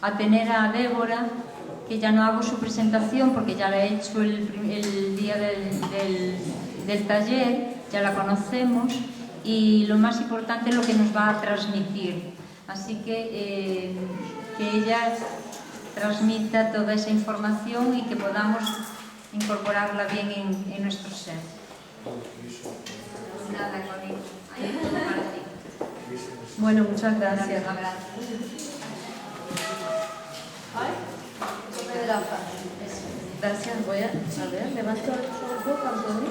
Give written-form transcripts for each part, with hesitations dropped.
a tener a Débora, que ya no hago su presentación porque ya la he hecho el día del taller, ya la conocemos, y lo más importante es lo que nos va a transmitir. Así que ella transmita toda esa información y que podamos incorporarla bien en nuestro ser. Nada, Connie. Bueno, muchas gracias. Gracias, voy a ver, levanto el poco, Antonio.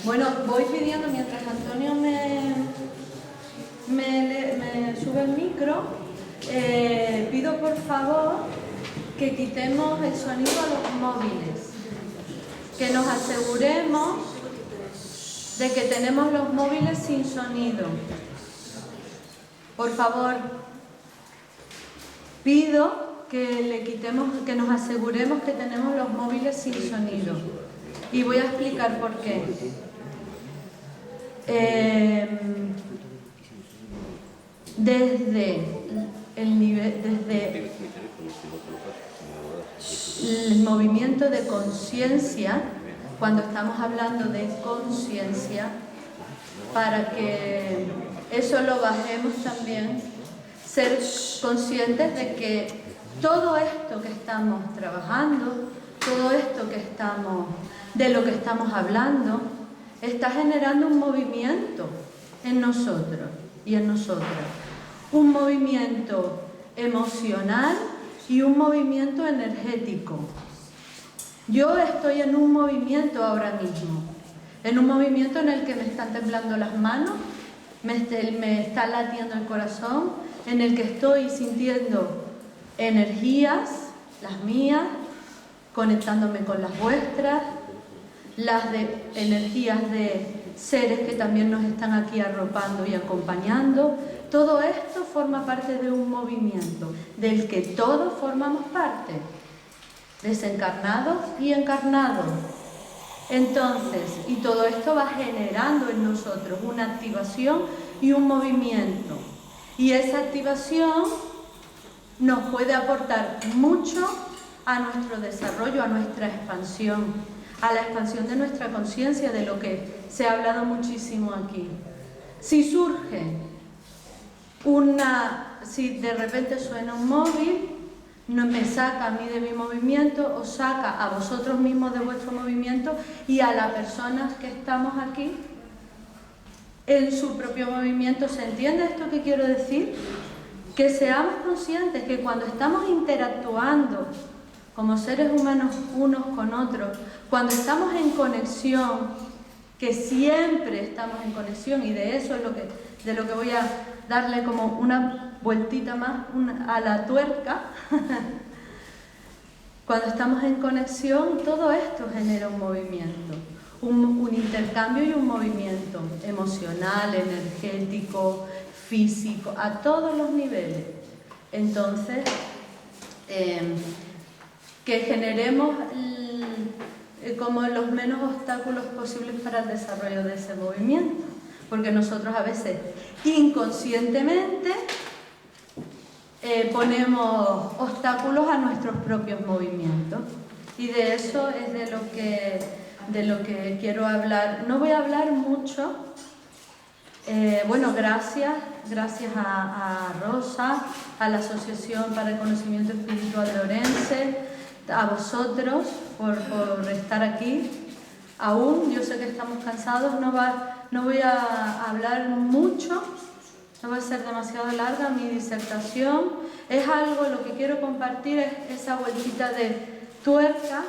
Bueno, voy pidiendo, mientras Antonio me sube el micro, pido por favor que quitemos el sonido a los móviles, que nos aseguremos de que tenemos los móviles sin sonido. Por favor, pido que nos aseguremos que tenemos los móviles sin sonido. Y voy a explicar por qué. Desde el movimiento de conciencia, cuando estamos hablando de conciencia, para que eso lo bajemos también, ser conscientes de que todo esto que estamos trabajando, todo esto de lo que estamos hablando, está generando un movimiento en nosotros y en nosotras. Un movimiento emocional y un movimiento energético. Yo estoy en un movimiento ahora mismo, en un movimiento en el que me están temblando las manos, me está latiendo el corazón, en el que estoy sintiendo energías, las mías, conectándome con las vuestras, las de energías de seres que también nos están aquí arropando y acompañando. Todo esto forma parte de un movimiento del que todos formamos parte, desencarnados y encarnados. Entonces, y todo esto va generando en nosotros una activación y un movimiento. Y esa activación nos puede aportar mucho a nuestro desarrollo, a nuestra expansión, a la expansión de nuestra conciencia, de lo que se ha hablado muchísimo aquí. Si surge si de repente suena un móvil, no me saca a mí de mi movimiento, os saca a vosotros mismos de vuestro movimiento y a las personas que estamos aquí en su propio movimiento. ¿Se entiende esto que quiero decir? Que seamos conscientes que cuando estamos interactuando como seres humanos unos con otros, cuando estamos en conexión, que siempre estamos en conexión, y de eso es de lo que voy a darle como una vueltita más a la tuerca, cuando estamos en conexión, todo esto genera un movimiento, un intercambio y un movimiento emocional, energético, físico, a todos los niveles. Entonces, que generemos como los menos obstáculos posibles para el desarrollo de ese movimiento, porque nosotros a veces inconscientemente ponemos obstáculos a nuestros propios movimientos, y de eso es de lo que quiero hablar. No voy a hablar mucho. Bueno, gracias a Rosa, a la Asociación para el Conocimiento Espiritual de Orense, a vosotros por estar aquí. Aún, yo sé que estamos cansados, no voy a hablar mucho, no va a ser demasiado larga mi disertación. Es algo, lo que quiero compartir es esa vueltita de tuerca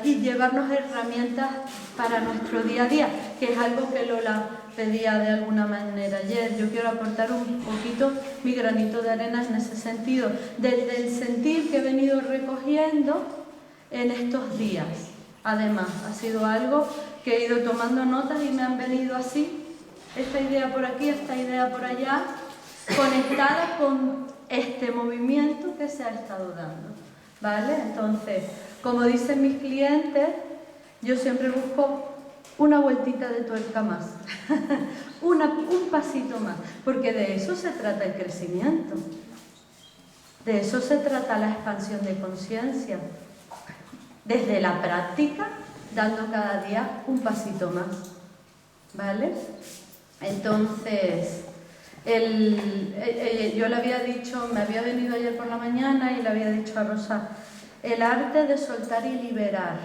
y llevarnos herramientas para nuestro día a día, que es algo que Lola pedía de alguna manera ayer. Yo quiero aportar un poquito mi granito de arena en ese sentido, desde el sentir que he venido recogiendo en estos días. Además, ha sido algo que he ido tomando notas y me han venido así, esta idea por aquí, esta idea por allá, conectada con este movimiento que se ha estado dando, ¿vale? Entonces, como dicen mis clientes, yo siempre busco una vueltita de tuerca más, un pasito más, porque de eso se trata el crecimiento. De eso se trata la expansión de conciencia. Desde la práctica, dando cada día un pasito más. ¿Vale? Entonces, yo le había dicho, me había venido ayer por la mañana y le había dicho a Rosa, el arte de soltar y liberar.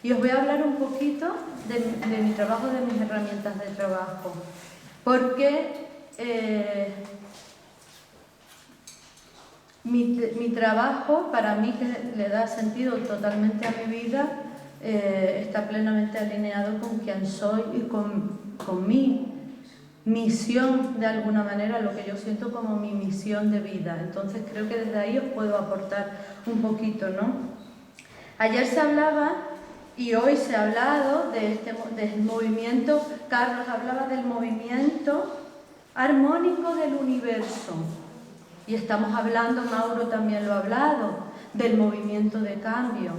Y os voy a hablar un poquito de mi trabajo, de mis herramientas de trabajo. Porque mi trabajo, para mí, que le da sentido totalmente a mi vida, está plenamente alineado con quién soy y con mi misión, de alguna manera, lo que yo siento como mi misión de vida. Entonces creo que desde ahí os puedo aportar un poquito, ¿no? Ayer se hablaba, y hoy se ha hablado, del movimiento, Carlos hablaba del movimiento armónico del universo. Y estamos hablando, Mauro también lo ha hablado, del movimiento de cambio.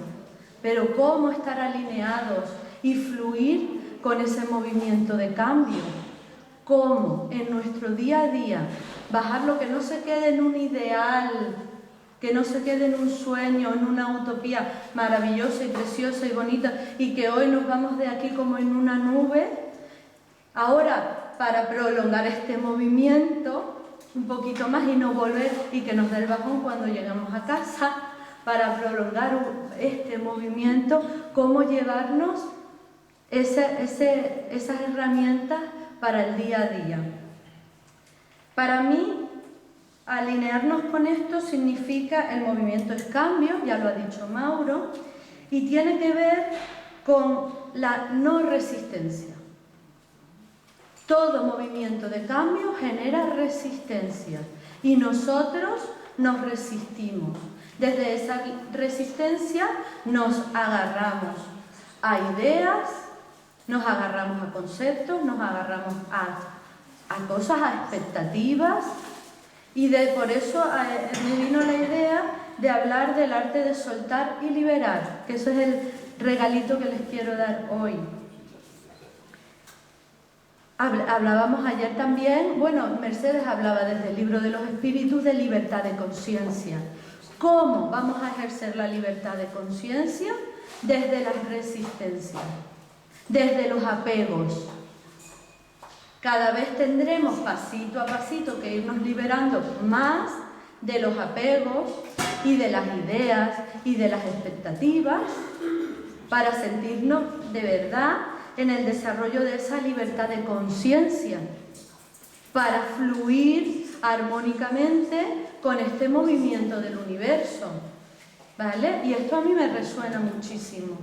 Pero cómo estar alineados y fluir con ese movimiento de cambio. Cómo en nuestro día a día bajar lo que no se quede en un ideal, que no se quede en un sueño, en una utopía maravillosa y preciosa y bonita, y que hoy nos vamos de aquí como en una nube. Ahora, para prolongar este movimiento un poquito más y no volver y que nos dé el bajón cuando llegamos a casa, para prolongar este movimiento, cómo llevarnos esas herramientas para el día a día. Para mí, alinearnos con esto significa, el movimiento es cambio, ya lo ha dicho Mauro, y tiene que ver con la no resistencia. Todo movimiento de cambio genera resistencia y nosotros nos resistimos. Desde esa resistencia nos agarramos a ideas, nos agarramos a conceptos, nos agarramos a cosas, a expectativas, y por eso me vino la idea de hablar del arte de soltar y liberar, que eso es el regalito que les quiero dar hoy. Hablábamos ayer también, bueno, Mercedes hablaba desde el libro de los espíritus de libertad de conciencia. ¿Cómo vamos a ejercer la libertad de conciencia? Desde las resistencias, desde los apegos. Cada vez tendremos pasito a pasito que irnos liberando más de los apegos y de las ideas y de las expectativas para sentirnos de verdad en el desarrollo de esa libertad de conciencia, para fluir armónicamente con este movimiento del universo, ¿vale? Y esto a mí me resuena muchísimo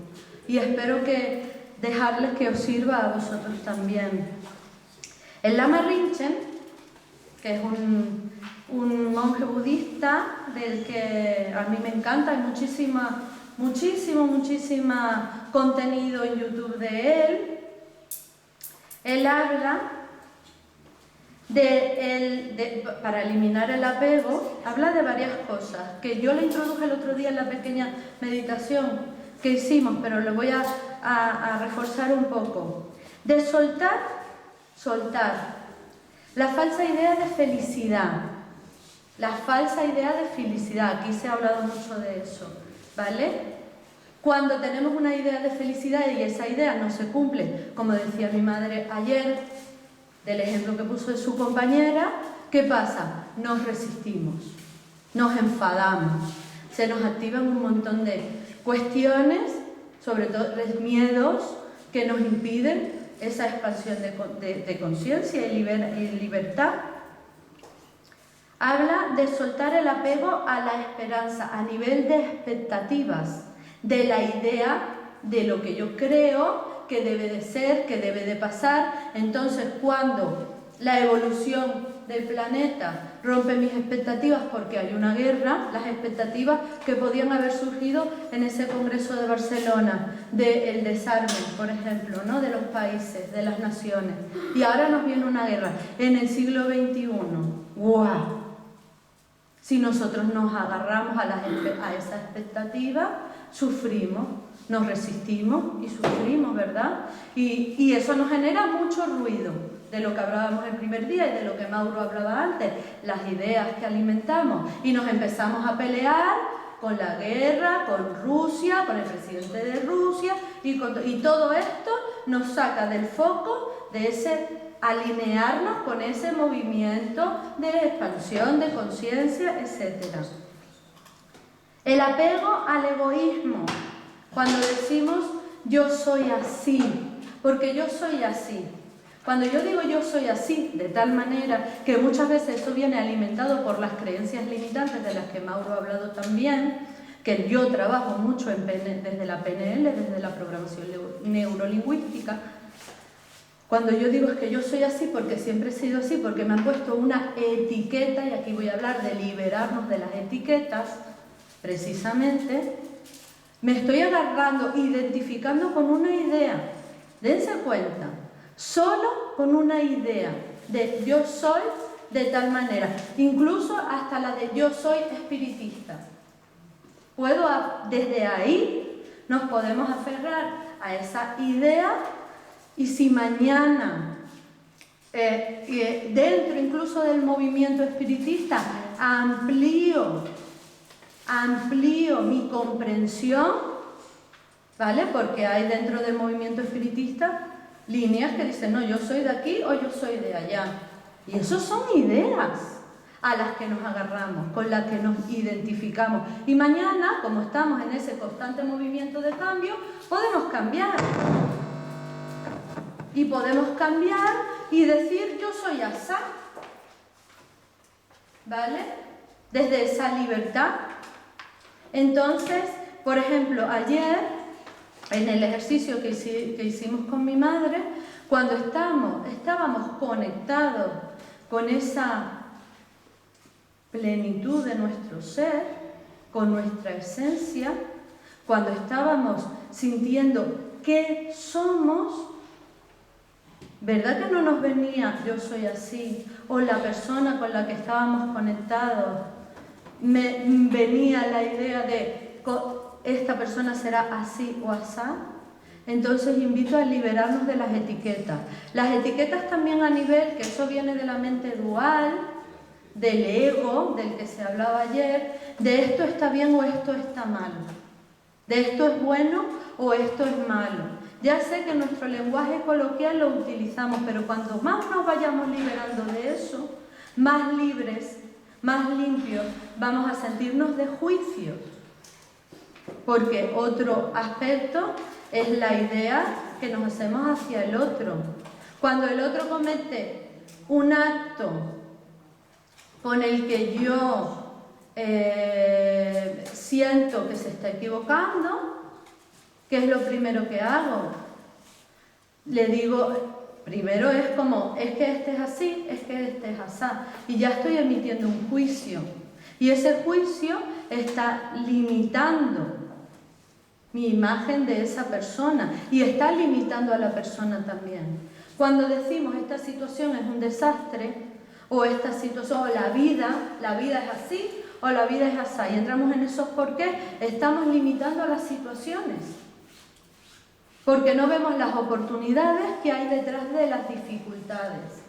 y espero que dejarles que os sirva a vosotros también. El Lama Rinchen, que es un monje budista del que a mí me encanta, hay muchísimo contenido en YouTube de él. Él habla para eliminar el apego, habla de varias cosas, que yo le introduje el otro día en la pequeña meditación que hicimos, pero lo voy a reforzar un poco. De soltar la falsa idea de felicidad. La falsa idea de felicidad, aquí se ha hablado mucho de eso, ¿vale? Cuando tenemos una idea de felicidad y esa idea no se cumple, como decía mi madre ayer, del ejemplo que puso de su compañera, ¿qué pasa? Nos resistimos, nos enfadamos, se nos activan un montón de cuestiones, sobre todo miedos, que nos impiden esa expansión de conciencia y libertad. Habla de soltar el apego a la esperanza, a nivel de expectativas, de la idea de lo que yo creo que debe de ser, que debe de pasar. Entonces, cuando la evolución del planeta rompe mis expectativas porque hay una guerra, las expectativas que podían haber surgido en ese Congreso de Barcelona, del desarme, por ejemplo, ¿no? De los países, de las naciones. Y ahora nos viene una guerra en el siglo XXI. ¡Guau! Si nosotros nos agarramos a esa expectativa, sufrimos, nos resistimos y sufrimos, ¿verdad? Y eso nos genera mucho ruido de lo que hablábamos el primer día y de lo que Mauro hablaba antes, las ideas que alimentamos, y nos empezamos a pelear con la guerra, con Rusia, con el presidente de Rusia, y todo esto nos saca del foco de ese alinearnos con ese movimiento de expansión, de conciencia, etc. El apego al egoísmo, cuando decimos yo soy así, porque yo soy así. Cuando yo digo yo soy así, de tal manera que muchas veces eso viene alimentado por las creencias limitantes de las que Mauro ha hablado también, que yo trabajo mucho desde la PNL, desde la programación neurolingüística. Cuando yo digo es que yo soy así porque siempre he sido así, porque me han puesto una etiqueta, y aquí voy a hablar de liberarnos de las etiquetas, precisamente, me estoy agarrando, identificando con una idea. Dense cuenta, solo con una idea de yo soy de tal manera, incluso hasta la de yo soy espiritista. Desde ahí nos podemos aferrar a esa idea, y si mañana, dentro incluso del movimiento espiritista, amplío mi comprensión, ¿vale? Porque hay dentro del movimiento espiritista líneas que dicen, no, yo soy de aquí o yo soy de allá. Y eso son ideas a las que nos agarramos, con las que nos identificamos. Y mañana, como estamos en ese constante movimiento de cambio, podemos cambiar. Y podemos cambiar y decir, yo soy asá. ¿Vale? Desde esa libertad. Entonces, por ejemplo, ayer, en el ejercicio que hicimos con mi madre, cuando estábamos conectados con esa plenitud de nuestro ser, con nuestra esencia, cuando estábamos sintiendo que somos, ¿verdad que no nos venía yo soy así? O la persona con la que estábamos conectados, me venía la idea de esta persona será así o asá. Entonces invito a liberarnos de las etiquetas. Las etiquetas también a nivel, que eso viene de la mente dual, del ego, del que se hablaba ayer, de esto está bien o esto está mal, de esto es bueno o esto es malo. Ya sé que nuestro lenguaje coloquial lo utilizamos, pero cuanto más nos vayamos liberando de eso, más libres, más limpios vamos a sentirnos de juicio. Porque otro aspecto es la idea que nos hacemos hacia el otro. Cuando el otro comete un acto con el que yo siento que se está equivocando, ¿qué es lo primero que hago? Le digo, primero es como, es que este es así, es que este es asá. Y ya estoy emitiendo un juicio. Y ese juicio está limitando mi imagen de esa persona y está limitando a la persona también. Cuando decimos esta situación es un desastre, o esta situación, o la vida es así, o la vida es así, y entramos en esos por qué, estamos limitando las situaciones. Porque no vemos las oportunidades que hay detrás de las dificultades.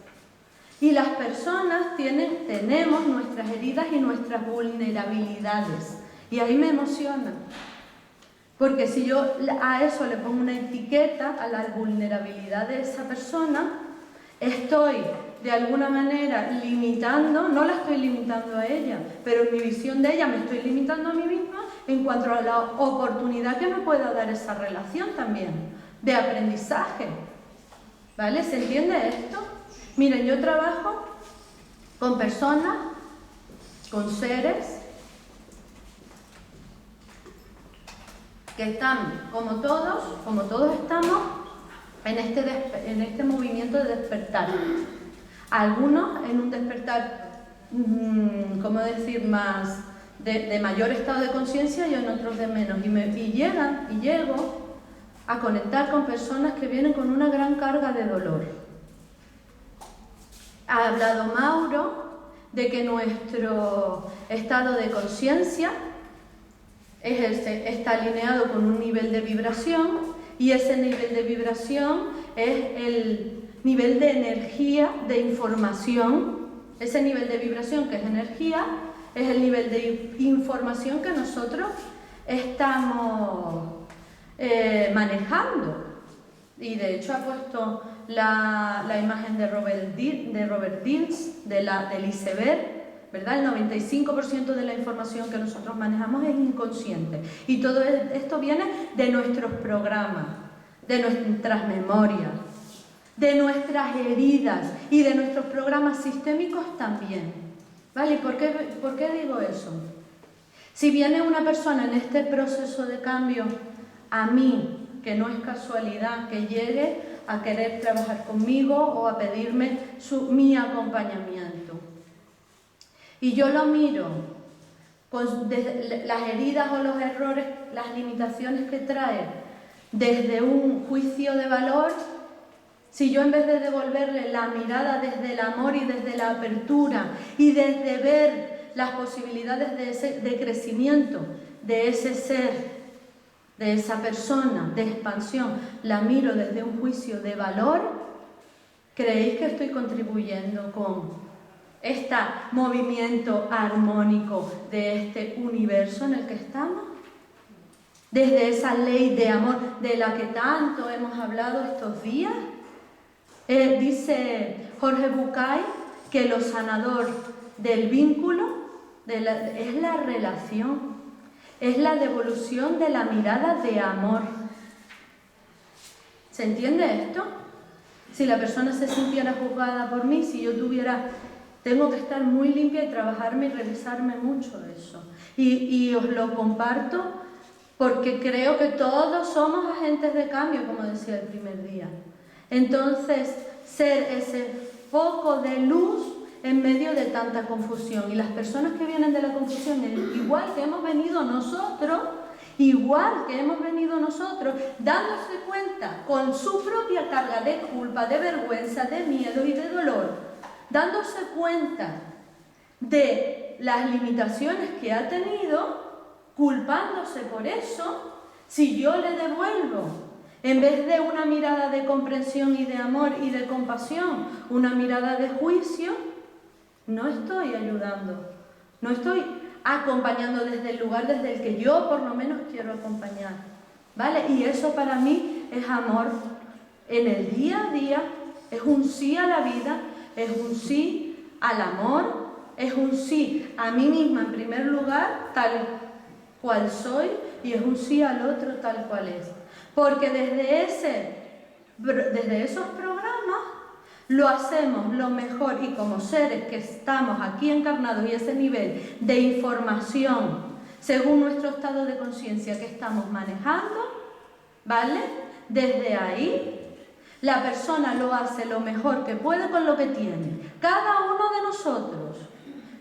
Y las personas tenemos nuestras heridas y nuestras vulnerabilidades. Y ahí me emociona. Porque si yo a eso le pongo una etiqueta, a la vulnerabilidad de esa persona, estoy de alguna manera limitando, no la estoy limitando a ella, pero en mi visión de ella me estoy limitando a mí misma en cuanto a la oportunidad que me pueda dar esa relación también, de aprendizaje. ¿Vale? ¿Se entiende esto? Miren, yo trabajo con personas, con seres que están, como todos estamos, en este movimiento de despertar. Algunos en un despertar, ¿cómo decir?, más de mayor estado de conciencia y en otros de menos. Y llego a conectar con personas que vienen con una gran carga de dolor. Ha hablado Mauro de que nuestro estado de conciencia está alineado con un nivel de vibración, y ese nivel de vibración es nivel de energía, de información. Ese nivel de vibración que es energía es el nivel de información que nosotros estamos manejando. Y de hecho ha puesto la imagen de Robert Dills, del iceberg, ¿verdad? El 95% de la información que nosotros manejamos es inconsciente. Y todo esto viene de nuestros programas, de nuestras memorias, de nuestras heridas y de nuestros programas sistémicos también. ¿Vale? ¿Por qué digo eso? Si viene una persona en este proceso de cambio a mí, que no es casualidad que llegue a querer trabajar conmigo o a pedirme mi acompañamiento, y yo lo miro con las heridas o los errores, las limitaciones que trae desde un juicio de valor, si yo en vez de devolverle la mirada desde el amor y desde la apertura y desde ver las posibilidades de crecimiento de ese ser, de esa persona, de expansión, la miro desde un juicio de valor, ¿creéis que estoy contribuyendo con este movimiento armónico de este universo en el que estamos? Desde esa ley de amor de la que tanto hemos hablado estos días. Dice Jorge Bucay que lo sanador del vínculo es la relación. Es la devolución de la mirada de amor. ¿Se entiende esto? Si la persona se sintiera juzgada por mí, si yo tengo que estar muy limpia y trabajarme y revisarme mucho eso. Y os lo comparto porque creo que todos somos agentes de cambio, como decía el primer día. Entonces, ser ese foco de luz en medio de tanta confusión. Y las personas que vienen de la confusión, igual que hemos venido nosotros, dándose cuenta con su propia carga de culpa, de vergüenza, de miedo y de dolor, dándose cuenta de las limitaciones que ha tenido, culpándose por eso, si yo le devuelvo, en vez de una mirada de comprensión y de amor y de compasión, una mirada de juicio, no estoy ayudando, no estoy acompañando desde el lugar desde el que yo por lo menos quiero acompañar, ¿vale? Y eso para mí es amor en el día a día, es un sí a la vida, es un sí al amor, es un sí a mí misma en primer lugar, tal cual soy, y es un sí al otro tal cual es. Porque desde esos programas lo hacemos lo mejor, y como seres que estamos aquí encarnados y ese nivel de información según nuestro estado de conciencia que estamos manejando, ¿vale? Desde ahí la persona lo hace lo mejor que puede con lo que tiene. Cada uno de nosotros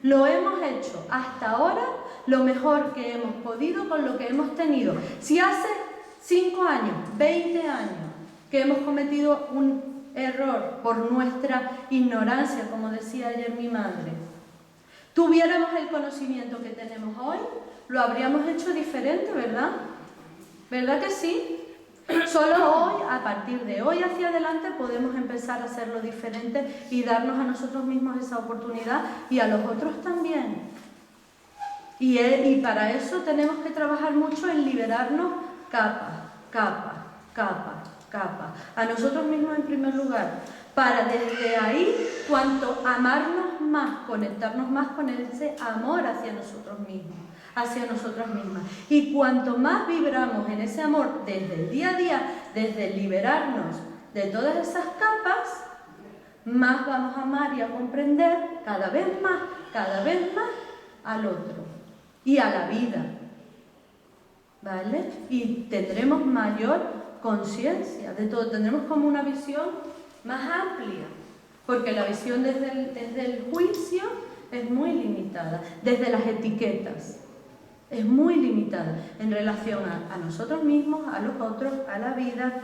lo hemos hecho hasta ahora lo mejor que hemos podido con lo que hemos tenido. Si hace 5 años, 20 años que hemos cometido un error por nuestra ignorancia, como decía ayer mi madre, tuviéramos el conocimiento que tenemos hoy, lo habríamos hecho diferente, ¿verdad? ¿Verdad que sí? Solo hoy, a partir de hoy hacia adelante, podemos empezar a hacerlo diferente y darnos a nosotros mismos esa oportunidad y a los otros también. Y para eso tenemos que trabajar mucho en liberarnos capa, a nosotros mismos en primer lugar, para desde ahí, cuanto amarnos más, conectarnos más con ese amor hacia nosotros mismos, hacia nosotras mismas. Y cuanto más vibramos en ese amor desde el día a día, desde el liberarnos de todas esas capas, más vamos a amar y a comprender cada vez más al otro y a la vida, ¿vale? Y tendremos mayor conciencia de todo, tendremos como una visión más amplia, porque la visión desde el juicio es muy limitada, desde las etiquetas es muy limitada en relación a nosotros mismos, a los otros, a la vida.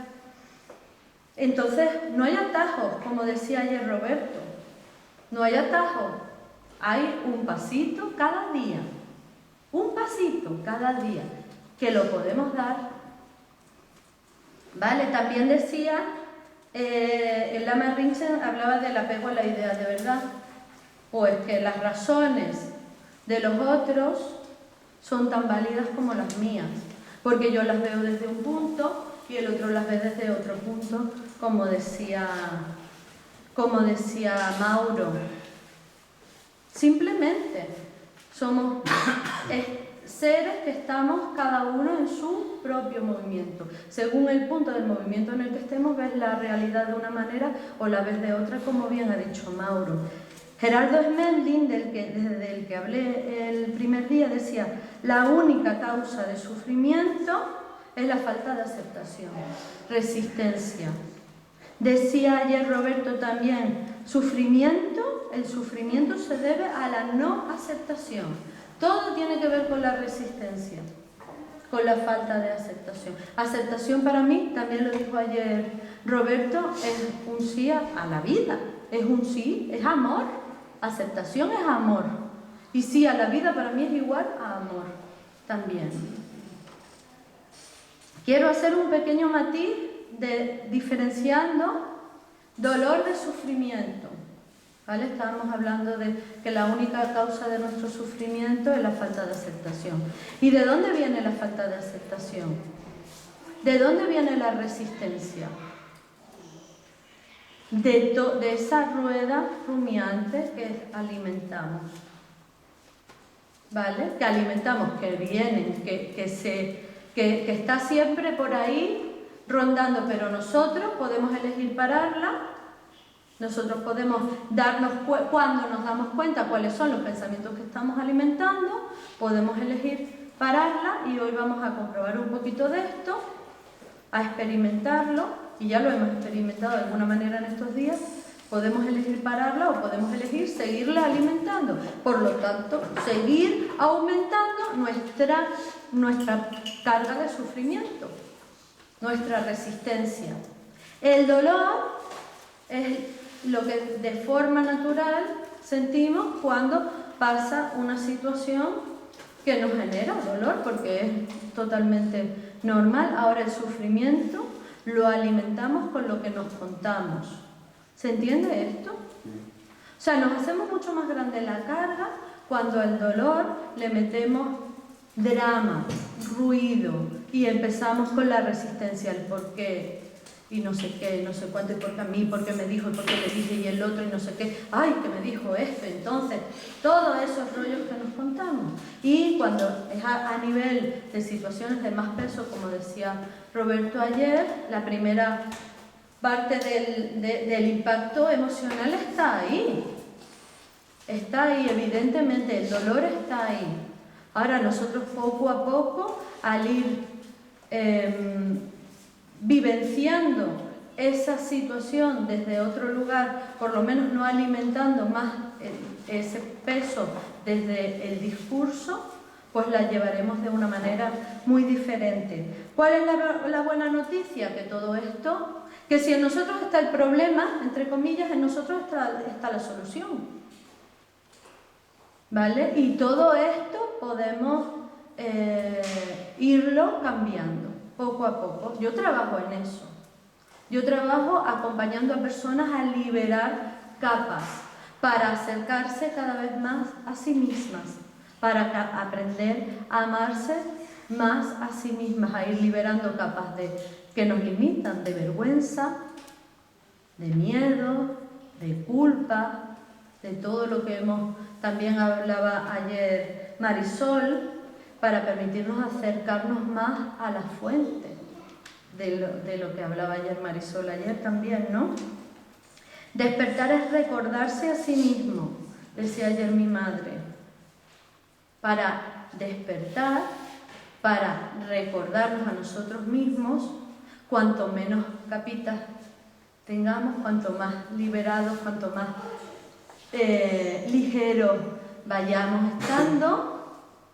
Entonces no hay atajos, como decía ayer Roberto, no hay atajos, hay un pasito cada día que lo podemos dar. Vale, también decía el Lama Rinchen hablaba del apego a la idea de verdad. Pues que las razones de los otros son tan válidas como las mías, porque yo las veo desde un punto y el otro las ve desde otro punto, como decía Mauro. Simplemente somos seres que estamos cada uno en su propio movimiento. Según el punto del movimiento en el que estemos, ves la realidad de una manera o la ves de otra, como bien ha dicho Mauro. Gerardo Smelding, desde el que hablé el primer día, decía: la única causa de sufrimiento es la falta de aceptación, resistencia. Decía ayer Roberto también, el sufrimiento se debe a la no aceptación. Todo tiene que ver con la resistencia, con la falta de aceptación. Aceptación para mí, también lo dijo ayer Roberto, es un sí a la vida, es un sí, es amor. Aceptación es amor. Y sí a la vida para mí es igual a amor también. Quiero hacer un pequeño matiz diferenciando dolor de sufrimiento. ¿Vale? Estábamos hablando de que la única causa de nuestro sufrimiento es la falta de aceptación. ¿Y de dónde viene la falta de aceptación? ¿De dónde viene la resistencia? De esa rueda rumiante que alimentamos. ¿Vale? Que alimentamos, que viene, que está siempre por ahí rondando, pero nosotros podemos elegir pararla. Nosotros podemos cuando nos damos cuenta cuáles son los pensamientos que estamos alimentando, podemos elegir pararla, y hoy vamos a comprobar un poquito de esto, a experimentarlo, y ya lo hemos experimentado de alguna manera en estos días. Podemos elegir pararla o podemos elegir seguirla alimentando. Por lo tanto, seguir aumentando nuestra carga de sufrimiento, nuestra resistencia. El dolor es lo que de forma natural sentimos cuando pasa una situación que nos genera dolor, porque es totalmente normal. Ahora, el sufrimiento lo alimentamos con lo que nos contamos. ¿Se entiende esto? O sea, nos hacemos mucho más grande la carga cuando al dolor le metemos drama, ruido, y empezamos con la resistencia, el por qué, y no sé qué, no sé cuánto, y por qué a mí, por qué me dijo, y por qué le dije, y el otro, y no sé qué, ay, que me dijo esto. Entonces, todos esos rollos que nos contamos. Y cuando es a nivel de situaciones de más peso, como decía Roberto ayer, la primera parte del impacto emocional está ahí. Está ahí, evidentemente, el dolor está ahí. Ahora nosotros poco a poco, al ir vivenciando esa situación desde otro lugar, por lo menos no alimentando más ese peso desde el discurso, pues la llevaremos de una manera muy diferente. ¿Cuál es la buena noticia? Que todo esto, que si en nosotros está el problema, entre comillas, en nosotros está la solución. ¿Vale? Y todo esto podemos irlo cambiando poco a poco. Yo trabajo en eso. Yo trabajo acompañando a personas a liberar capas para acercarse cada vez más a sí mismas, para aprender a amarse más a sí mismas, a ir liberando capas que nos limitan, de vergüenza, de miedo, de culpa, de todo lo que también hablaba ayer Marisol, para permitirnos acercarnos más a la fuente de lo que hablaba ayer Marisol ayer también, ¿no? Despertar es recordarse a sí mismo, decía ayer mi madre. Para despertar, para recordarnos a nosotros mismos, cuanto menos capitas tengamos, cuanto más liberados, cuanto más ligeros vayamos estando,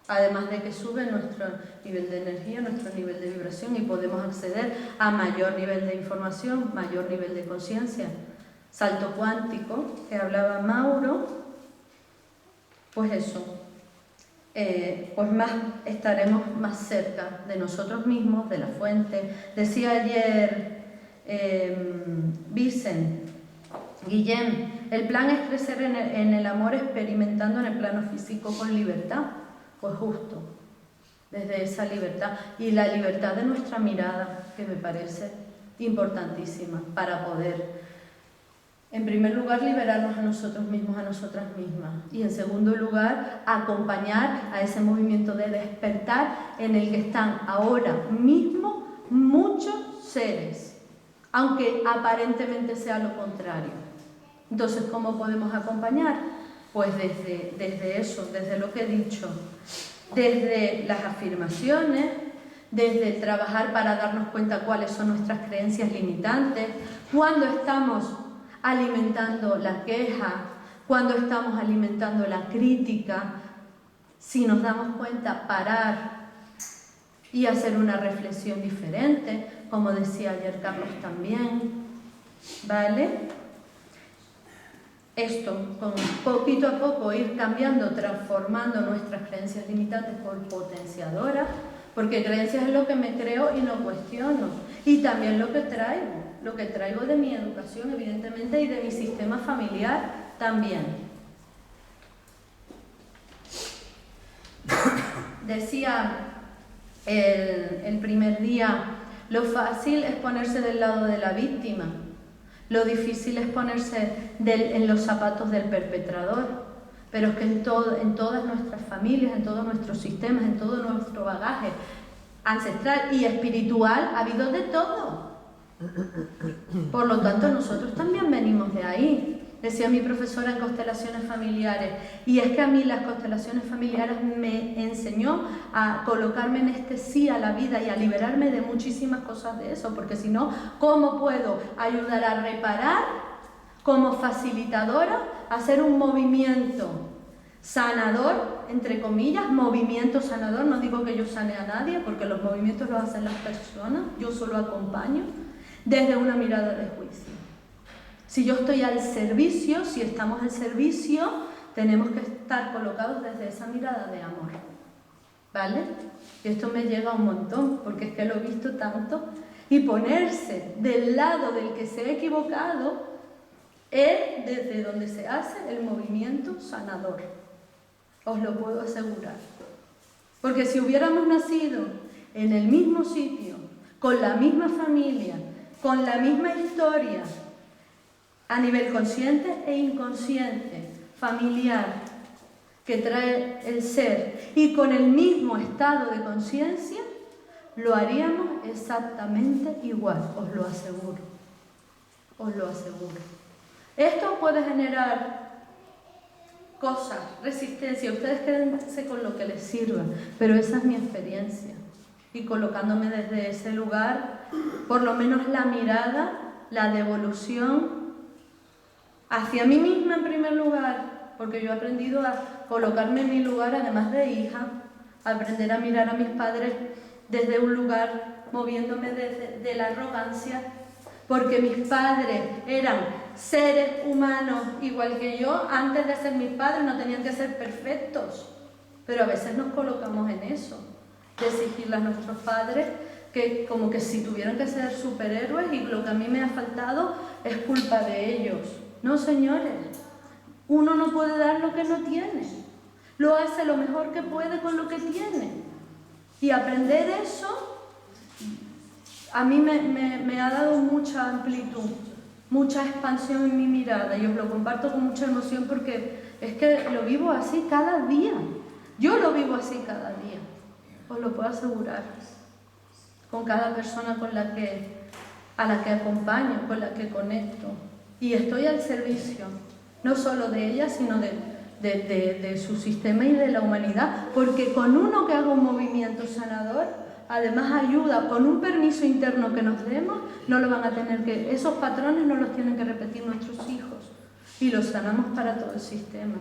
además de que sube nuestro nivel de energía, nuestro nivel de vibración, y podemos acceder a mayor nivel de información, mayor nivel de conciencia. Salto cuántico, que hablaba Mauro, pues eso, pues estaremos más cerca de nosotros mismos, de la fuente. Decía ayer Vicen, Guillem, el plan es crecer en el amor experimentando en el plano físico con libertad. Pues justo, desde esa libertad y la libertad de nuestra mirada, que me parece importantísima para poder, en primer lugar, liberarnos a nosotros mismos, a nosotras mismas, y en segundo lugar, acompañar a ese movimiento de despertar en el que están ahora mismo muchos seres, aunque aparentemente sea lo contrario. Entonces, ¿cómo podemos acompañar? Pues desde eso, desde lo que he dicho, desde las afirmaciones, desde el trabajar para darnos cuenta cuáles son nuestras creencias limitantes, cuando estamos alimentando la queja, cuando estamos alimentando la crítica, si nos damos cuenta, parar y hacer una reflexión diferente, como decía ayer Carlos también, ¿vale? Esto, con poquito a poco ir cambiando, transformando nuestras creencias limitantes por potenciadoras, porque creencias es lo que me creo y no cuestiono, y también lo que traigo de mi educación, evidentemente, y de mi sistema familiar también. Decía el primer día, lo fácil es ponerse del lado de la víctima, lo difícil es ponerse en los zapatos del perpetrador, pero es que en todas nuestras familias, en todos nuestros sistemas, en todo nuestro bagaje ancestral y espiritual ha habido de todo. Por lo tanto, nosotros también venimos de ahí. Decía mi profesora en constelaciones familiares, y es que a mí las constelaciones familiares me enseñó a colocarme en este sí a la vida y a liberarme de muchísimas cosas de eso, porque si no, ¿cómo puedo ayudar a reparar como facilitadora, hacer un movimiento sanador, entre comillas, movimiento sanador? No digo que yo sane a nadie, porque los movimientos los hacen las personas, yo solo acompaño, desde una mirada de juicio. Si yo estoy al servicio, si estamos al servicio, tenemos que estar colocados desde esa mirada de amor, ¿vale? Y esto me llega un montón, porque es que lo he visto tanto, y ponerse del lado del que se ha equivocado es desde donde se hace el movimiento sanador, os lo puedo asegurar. Porque si hubiéramos nacido en el mismo sitio, con la misma familia, con la misma historia, a nivel consciente e inconsciente, familiar, que trae el ser, y con el mismo estado de conciencia, lo haríamos exactamente igual, os lo aseguro. Os lo aseguro. Esto puede generar cosas, resistencia, ustedes quédense con lo que les sirva, pero esa es mi experiencia. Y colocándome desde ese lugar, por lo menos la mirada, la devolución hacia mí misma en primer lugar, porque yo he aprendido a colocarme en mi lugar, además de hija, a aprender a mirar a mis padres desde un lugar, moviéndome de la arrogancia, porque mis padres eran seres humanos igual que yo. Antes de ser mis padres no tenían que ser perfectos, pero a veces nos colocamos en eso, de exigirle a nuestros padres que como que si tuvieran que ser superhéroes y lo que a mí me ha faltado es culpa de ellos. No, señores, uno no puede dar lo que no tiene, lo hace lo mejor que puede con lo que tiene, y aprender eso a mí me ha dado mucha amplitud, mucha expansión en mi mirada, y os lo comparto con mucha emoción porque es que lo vivo así cada día. Yo lo vivo así cada día, os lo puedo asegurar, con cada persona a la que acompaño, con la que conecto, y estoy al servicio, no solo de ella, sino de su sistema y de la humanidad, porque con uno que haga un movimiento sanador, además ayuda, con un permiso interno que nos demos, no lo van a tener que, esos patrones no los tienen que repetir nuestros hijos, y los sanamos para todo el sistema.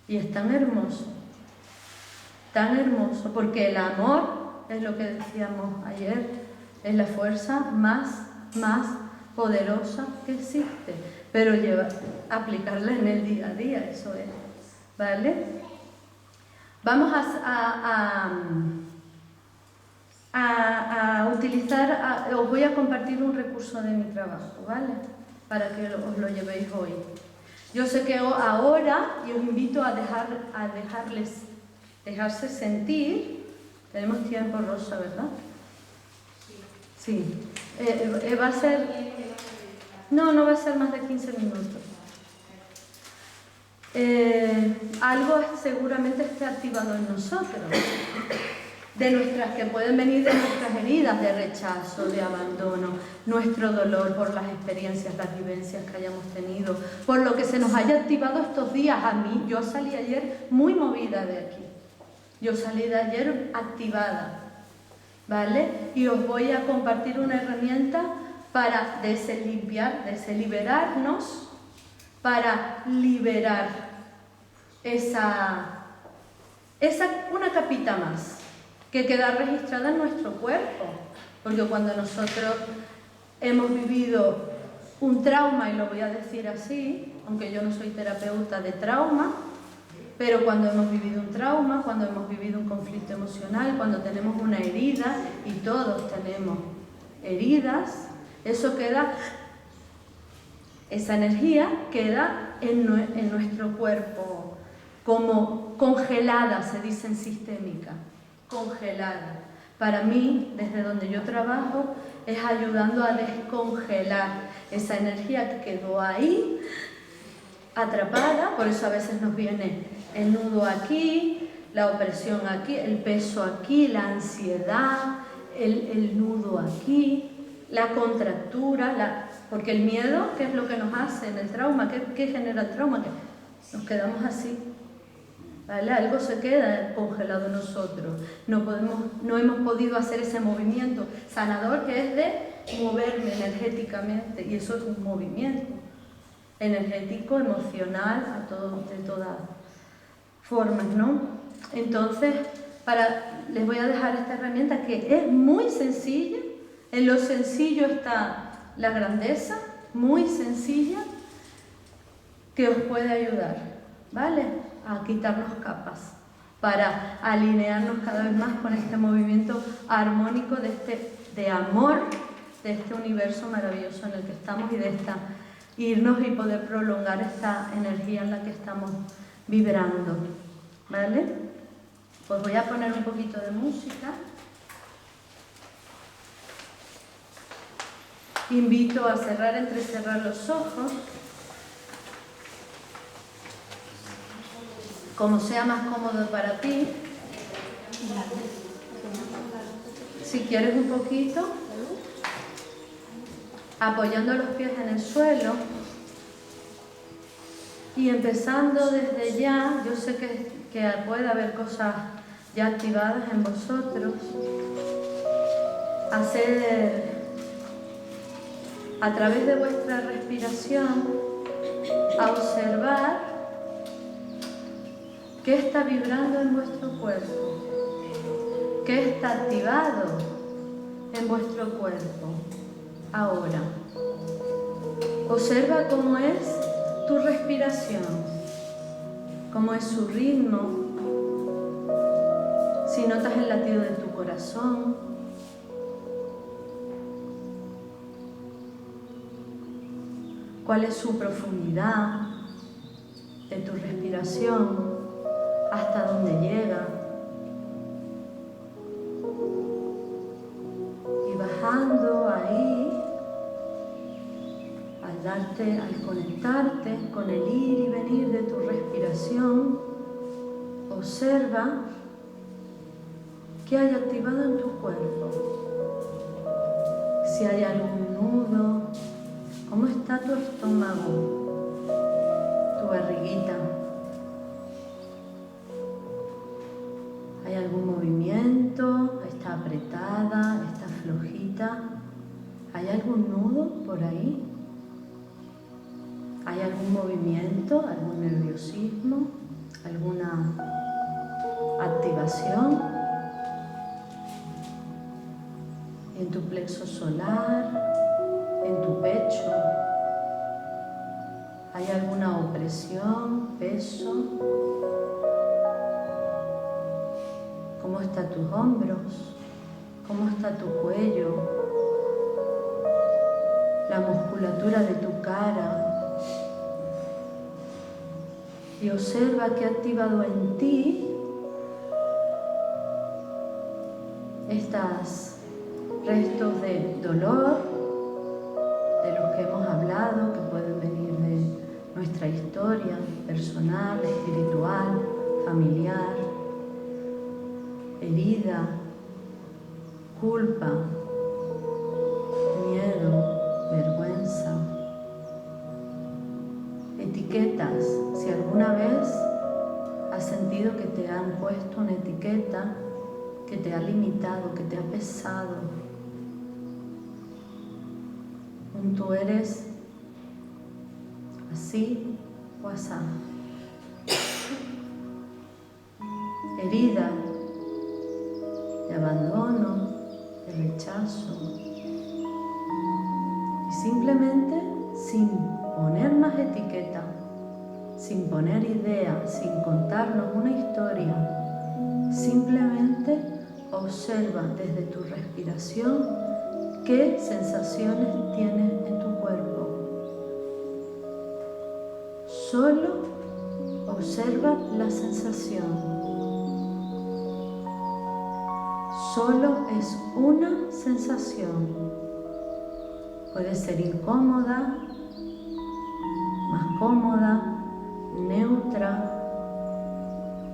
Y es tan hermoso, porque el amor, es lo que decíamos ayer, es la fuerza más poderosa que existe, pero aplicarla en el día a día, eso es, ¿vale? Vamos a os voy a compartir un recurso de mi trabajo, ¿vale? Para que os lo llevéis hoy. Yo sé que ahora, y os invito a dejarse sentir. Tenemos tiempo, Rosa, ¿verdad? Sí. Va a ser... No va a ser más de 15 minutos. Algo seguramente esté activado en nosotros, que pueden venir de nuestras heridas de rechazo, de abandono, nuestro dolor por las experiencias, las vivencias que hayamos tenido, por lo que se nos haya activado estos días. A mí, yo salí ayer muy movida de aquí, yo salí de ayer activada, ¿vale? Y os voy a compartir una herramienta para desliberarnos, para liberar una capita más que queda registrada en nuestro cuerpo, porque cuando nosotros hemos vivido un trauma, y lo voy a decir así, aunque yo no soy terapeuta de trauma, pero cuando hemos vivido un trauma, cuando hemos vivido un conflicto emocional, cuando tenemos una herida, y todos tenemos heridas, esa energía queda en nuestro cuerpo como congelada, se dice en sistémica, congelada. Para mí, desde donde yo trabajo, es ayudando a descongelar esa energía que quedó ahí, atrapada. Por eso a veces nos viene el nudo aquí, la opresión aquí, el peso aquí, la ansiedad, el nudo aquí, la contractura, porque el miedo, ¿qué es lo que nos hace en el trauma? ¿Qué genera el trauma? Que nos quedamos así, ¿vale? Algo se queda congelado en nosotros. No hemos podido hacer ese movimiento sanador que es de moverme energéticamente, y eso es un movimiento energético, emocional, de todas formas, ¿no? Entonces, les voy a dejar esta herramienta que es muy sencilla. En lo sencillo está la grandeza, muy sencilla, que os puede ayudar, ¿vale? A quitarnos capas, para alinearnos cada vez más con este movimiento armónico de amor, de este universo maravilloso en el que estamos, y de irnos y poder prolongar esta energía en la que estamos vibrando, ¿vale? Pues voy a poner un poquito de música. Invito a entrecerrar los ojos, como sea más cómodo para ti. Si quieres un poquito, apoyando los pies en el suelo y empezando desde ya. Yo sé que puede haber cosas ya activadas en vosotros. Hacer a través de vuestra respiración, a observar qué está vibrando en vuestro cuerpo, qué está activado en vuestro cuerpo ahora. Observa cómo es tu respiración, cómo es su ritmo, si notas el latido de tu corazón. ¿Cuál es su profundidad de tu respiración? ¿Hasta dónde llega? Y bajando ahí, al conectarte con el ir y venir de tu respiración, observa qué hay activado en tu cuerpo. Si hay algún nudo. ¿Cómo está tu estómago, tu barriguita? ¿Hay algún movimiento? ¿Está apretada? ¿Está flojita? ¿Hay algún nudo por ahí? ¿Hay algún movimiento, algún nerviosismo, alguna activación? En tu plexo solar, en tu pecho, ¿hay alguna opresión, peso? ¿Cómo están tus hombros? cómo está tu cuello, la musculatura de tu cara, y observa que ha activado en ti estos restos de dolor de los que hemos hablado, que pueden venir de nuestra historia personal, espiritual, familiar, herida, culpa, miedo, vergüenza, etiquetas. Si alguna vez has sentido que te han puesto una etiqueta que te ha limitado, que te ha pesado, tú eres así o asá, herida de abandono, de rechazo, y simplemente sin poner más etiqueta, sin poner idea, sin contarnos una historia, simplemente observa desde tu respiración qué sensaciones tienes en tu cuerpo. Solo observa la sensación. Solo es una sensación. Puede ser incómoda, más cómoda, neutra,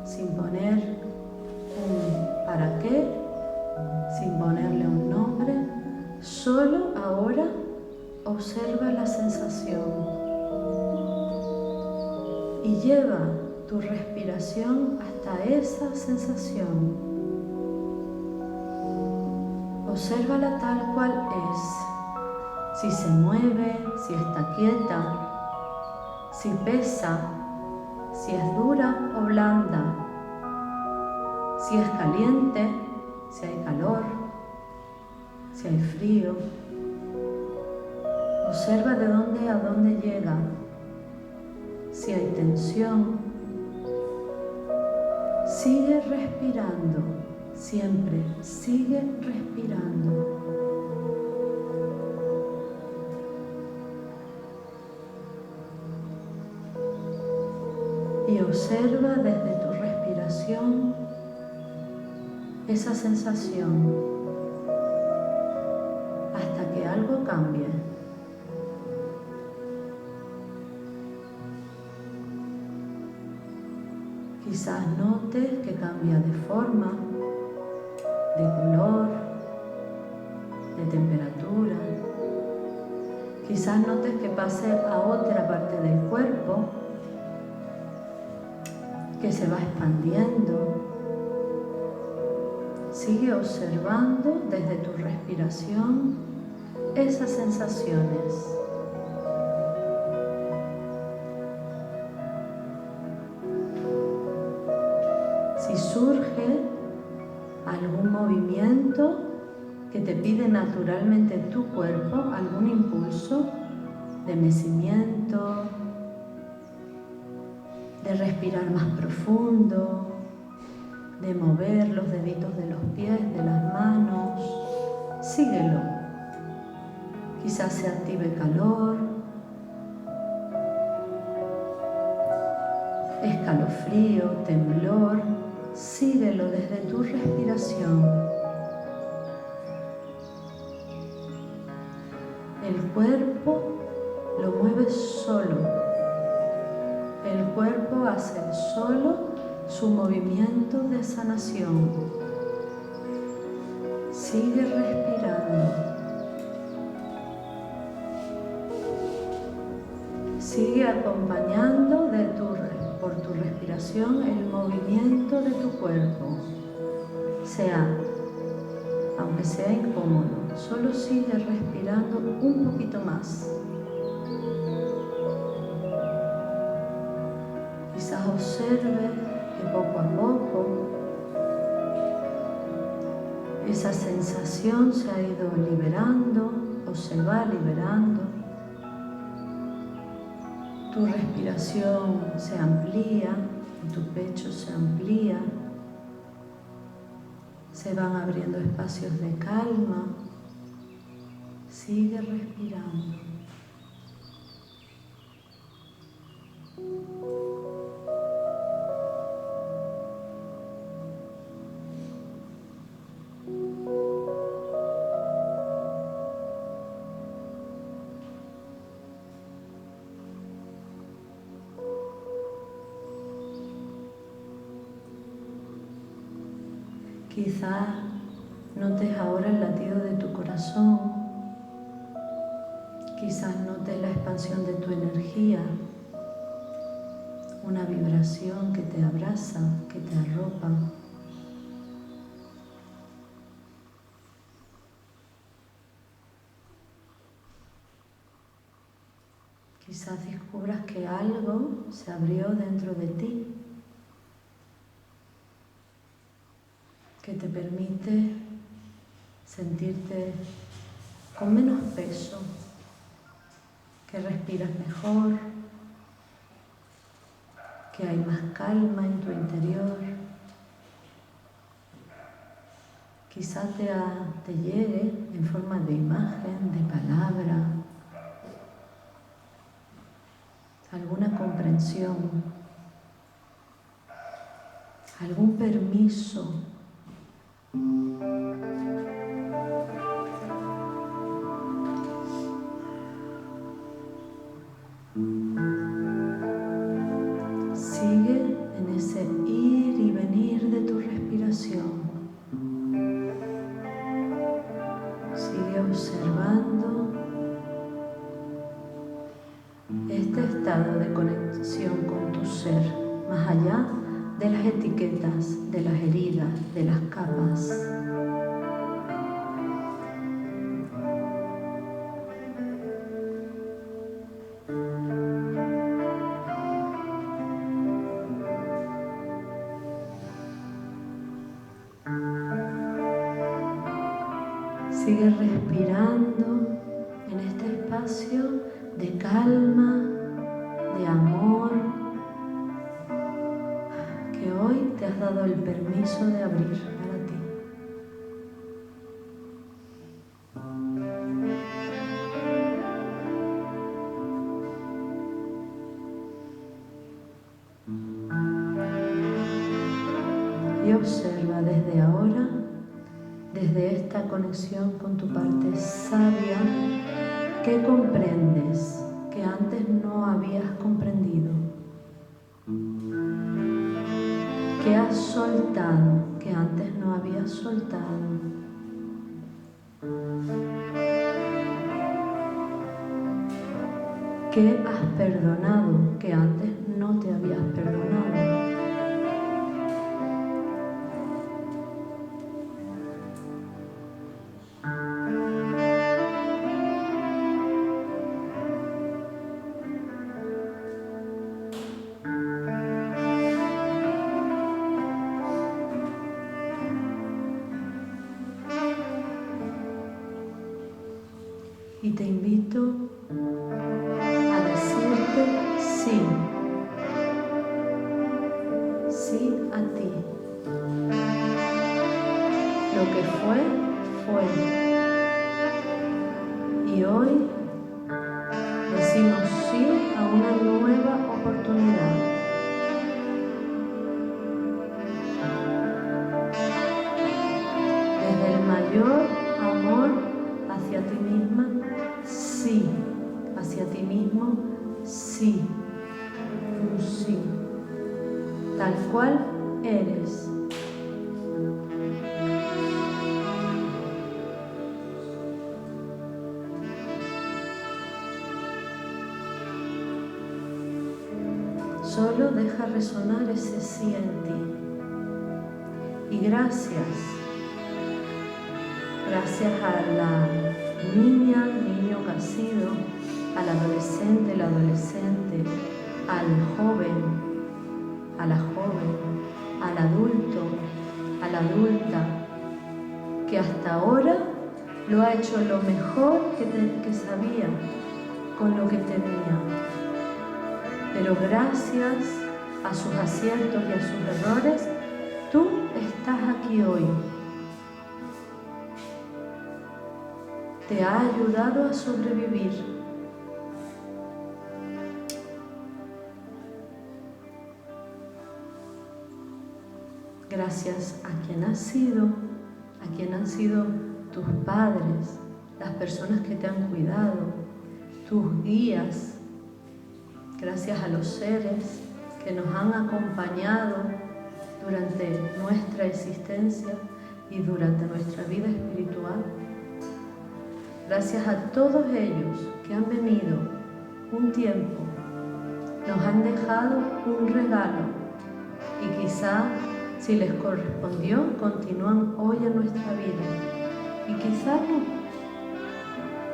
sin poner un para qué, sin ponerle un nombre. Solo ahora observa la sensación y lleva tu respiración hasta esa sensación. Obsérvala tal cual es, si se mueve, si está quieta, si pesa, si es dura o blanda, si es caliente, si hay calor, si hay frío. Observa de dónde a dónde llega, si hay tensión. Sigue respirando, siempre sigue respirando. Y observa desde tu respiración esa sensación hasta que algo cambie. Quizás notes que cambia de forma, de color, de temperatura. Quizás notes que pase a otra parte del cuerpo, que se va expandiendo. Sigue observando desde tu respiración esas sensaciones. Si surge algún movimiento que te pide naturalmente tu cuerpo, algún impulso de mecimiento, de respirar más profundo, de mover los deditos de los pies, de las manos, síguelo. Quizás se active calor, escalofrío, temblor. Síguelo desde tu respiración. El cuerpo lo mueves solo. El cuerpo hace solo su movimiento de sanación. Sigue respirando. Sigue acompañando por tu respiración el movimiento de tu cuerpo. Aunque sea incómodo, solo sigue respirando un poquito más. Quizás observe que poco a poco esa sensación se ha ido liberando o se va liberando. Tu respiración se amplía, tu pecho se amplía, se van abriendo espacios de calma. Sigue respirando. Quizás notes ahora el latido de tu corazón, quizás notes la expansión de tu energía, una vibración que te abraza, que te arropa. Quizás descubras que algo se abrió dentro de ti, que te permite sentirte con menos peso, que respiras mejor, que hay más calma en tu interior. Quizás te llegue en forma de imagen, de palabra, alguna comprensión, algún permiso. Sigue en ese ir y venir de tu respiración. Sigue observando este estado de conexión con tu ser, más allá de las etiquetas, de las heridas, de las capas. Sigue respirando en este espacio de calma, de amor, que hoy te has dado el permiso de abrir para ti. Y observa desde ahora, desde esta conexión con tu parte sabia, que comprendes que antes no habías comprendido, que has soltado que antes no habías soltado, que has perdonado que antes no te habías perdonado. Y te invito a decirte sí, sí a ti. Lo que fue, fue. Y hoy decimos sí a una nueva oportunidad. Desde el mayor amor hacia ti misma, sí, hacia ti mismo, sí, un sí, tal cual eres. Solo deja resonar ese sí en ti. Y gracias a la niña, niño que has sido, al adolescente, la adolescente, al joven, a la joven, al adulto, a la adulta, que hasta ahora lo ha hecho lo mejor que sabía, con lo que tenía. Pero gracias a sus aciertos y a sus errores, tú estás aquí hoy. te ha ayudado a sobrevivir. Gracias a quien has sido, a quien han sido tus padres, las personas que te han cuidado, tus guías, gracias a los seres que nos han acompañado durante nuestra existencia y durante nuestra vida espiritual. Gracias a todos ellos que han venido un tiempo, nos han dejado un regalo y quizá, si les correspondió, continúan hoy en nuestra vida y quizá no,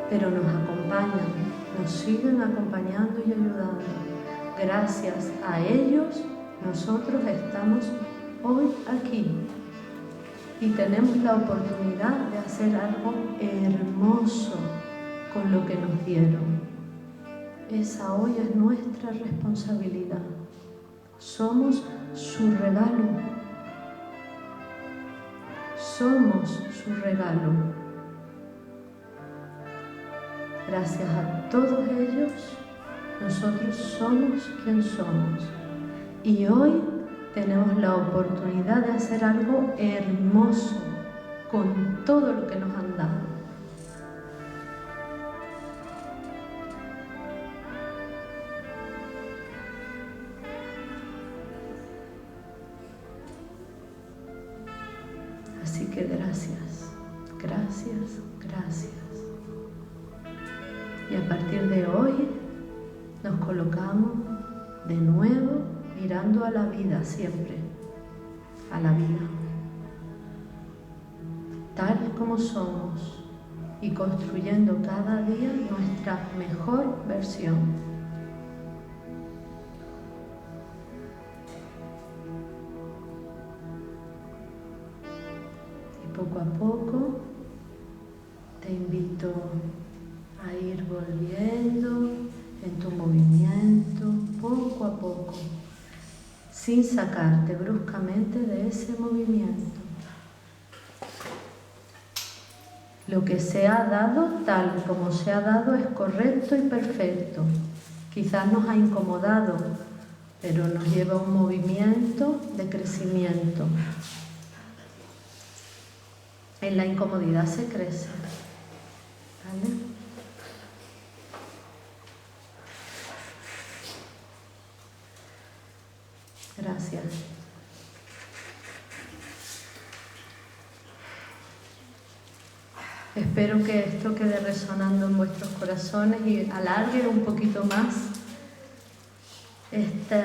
pero nos acompañan, nos siguen acompañando y ayudando. Gracias a ellos, nosotros estamos hoy aquí y tenemos la oportunidad de hacer algo hermoso con lo que nos dieron. Esa hoy es nuestra responsabilidad. Somos su regalo. Somos su regalo. Gracias a todos ellos, nosotros somos quien somos. Y hoy tenemos la oportunidad de hacer algo hermoso con todo lo que nos han dado. Así que gracias, gracias, gracias. Y a partir de hoy nos colocamos de nuevo mirando a la vida siempre, a la vida, tal como somos y construyendo cada día nuestra mejor versión. Poco a poco te invito a ir volviendo en tu movimiento, poco a poco, sin sacarte bruscamente de ese movimiento. Lo que se ha dado, tal como se ha dado, es correcto y perfecto. Quizás nos ha incomodado, pero nos lleva a un movimiento de crecimiento. En la incomodidad se crece, ¿vale? Gracias. Espero que esto quede resonando en vuestros corazones y alargue un poquito más este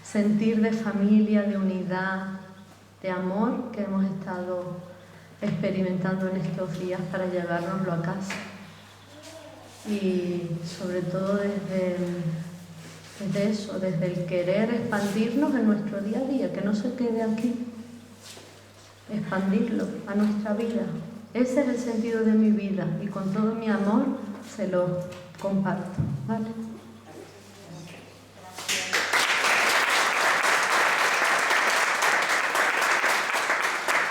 sentir de familia, de unidad, de amor que hemos estado experimentando en estos días para llevárnoslo a casa. Y sobre todo desde eso, desde el querer expandirnos en nuestro día a día, que no se quede aquí, expandirlo a nuestra vida. Ese es el sentido de mi vida y con todo mi amor se lo comparto, ¿vale?